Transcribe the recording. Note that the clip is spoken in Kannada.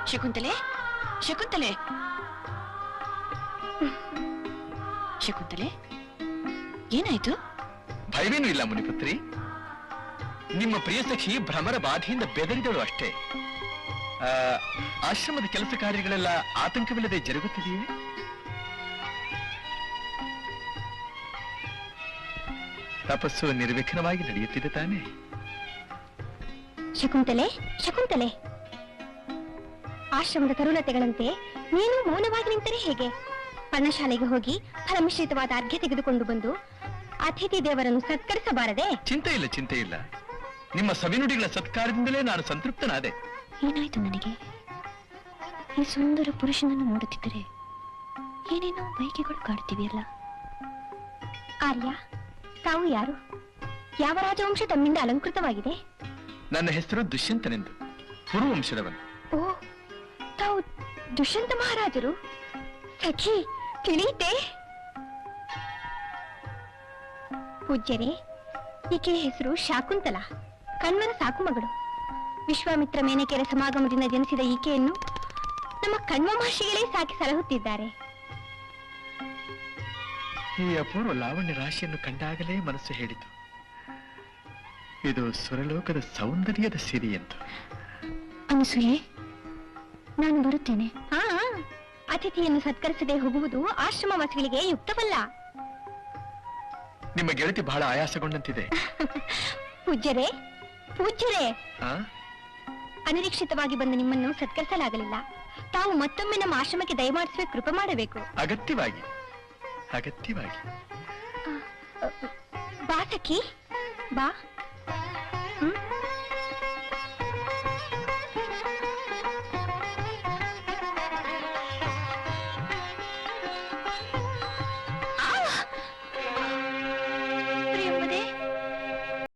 ಶಕುಂತಲೆ ಶಕುಂತಲೆ ಶಕುಂತಲೆ ಏನಾಯ್ತು? ಭಯವೇನೂ ಇಲ್ಲ ಮುನಿಪುತ್ರಿ. ನಿಮ್ಮ ಪ್ರಿಯ ಸಖಿ ಭ್ರಮರ ಬಾಧೆಯಿಂದ ಬೆದರಿದಳು ಅಷ್ಟೇ. ಆಶ್ರಮದ ಕೆಲಸ ಕಾರ್ಯಗಳೆಲ್ಲ ಆತಂಕವಿಲ್ಲದೆ ಜರುಗುತ್ತಿದೆಯೇ? ತಪಸ್ಸು ನಿರ್ವಿಘ್ನವಾಗಿ ನಡೆಯುತ್ತಿದೆ ತಾನೇ? ಶಕುಂತಲೆ ಶಕುಂತಲೆ, ಆಶ್ರಮದ ತರುಲತೆಗಳಂತೆ ನೀನು ಮೌನವಾಗಿ ನಿಂತರೆ ಹೇಗೆ? ಪರ್ಣಶಾಲೆಗೆ ಹೋಗಿ ಫಲಮಿಶ್ರಿತವಾದ ಅರ್ಘ್ಯ ತೆಗೆದುಕೊಂಡು ಬಂದು ಅತಿಥಿ ದೇವರನ್ನು ಸತ್ಕರಿಸಬಾರದೆ? ಚಿಂತೆ ಇಲ್ಲ, ಚಿಂತೆ ಇಲ್ಲ. ನಿಮ್ಮ ಸವಿನುಡಿಗಳ ಸತ್ಕಾರದಿಂದಲೇ ನಾನು ಸಂತೃಪ್ತನಾದೆ. ಏನಾಯ್ತು ನನಗೆ? ಈ ಸುಂದರ ಪುರುಷನನ್ನು ನೋಡುತ್ತಿದ್ದರೆ ಏನೇನೋ ಬೈಕೆಗಳು ಕಾಡುತ್ತಿವೆಯಲ್ಲ. ಆರ್ಯ, ತಾವು ಯಾರು? ಯಾವ ರಾಜವಂಶ ತಮ್ಮಿಂದ ಅಲಂಕೃತವಾಗಿದೆ? ನನ್ನ ಹೆಸರು ದುಷ್ಯಂತನೆಂದು, ಪುರುವಂಶದವನು. ಓ, ತಾವು ದುಷ್ಯಂತ ಮಹಾರಾಜರು? ಸಖಿ, ತಿಳಿಯಿತೆ? ಪೂಜ್ಯರೇ, ಈಕೆಯ ಹೆಸರು ಶಾಕುಂತಲ, ಕಣ್ವನ ಸಾಕು ಮಗಳು. ವಿಶ್ವಾಮಿತ್ರ ಮೇನಕೆಯರ ಸಮಾಗಮದಿಂದ ಜನಿಸಿದ ಈಕೆಯನ್ನು ನಮ್ಮ ಕಣ್ವ ಮಹರ್ಷಿಗಳೇ ಸಾಕಿ ಸಲಹುತ್ತಿದ್ದಾರೆ. ಈ ಅಪೂರ್ವ ಲಾವಣ್ಯ ರಾಶಿಯನ್ನು ಕಂಡಾಗಲೇ ಮನಸ್ಸು ಹೇಳಿತು, ಇದು ಸುರಲೋಕದ ಸೌಂದರ್ಯದ ಸಿರಿ ಎಂದು. ಅನಸೂಯೆ, ನಾನು ಬರುತ್ತೇನೆ. ಅತಿಥಿಯನ್ನು ಸತ್ಕರಿಸದೆ ಹೋಗುವುದು ಆಶ್ರಮವಾಸಿಗಳಿಗೆ ಯುಕ್ತವಲ್ಲ. ನಿಮ್ಮ ಗೆಳತಿ ಬಹಳ ಆಯಾಸಗೊಂಡಂತಿದೆ. ಪೂಜ್ಯರೇ, ಪೂಜ್ಯರೇ, ಅನಿರೀಕ್ಷಿತವಾಗಿ ಬಂದು ನಿಮ್ಮನ್ನು ಸತ್ಕರಿಸಲಾಗಲಿಲ್ಲ. ತಾವು ಮತ್ತೊಮ್ಮೆ ನಮ್ಮ ಆಶ್ರಮಕ್ಕೆ ದಯಮಾಡಿಸುವ ಕೃಪೆ ಮಾಡಬೇಕು. ಅಗತ್ಯವಾಗಿ ಅಗತ್ಯವಾಗಿ. ಬಾ ಸಖಿ, ಬಾ.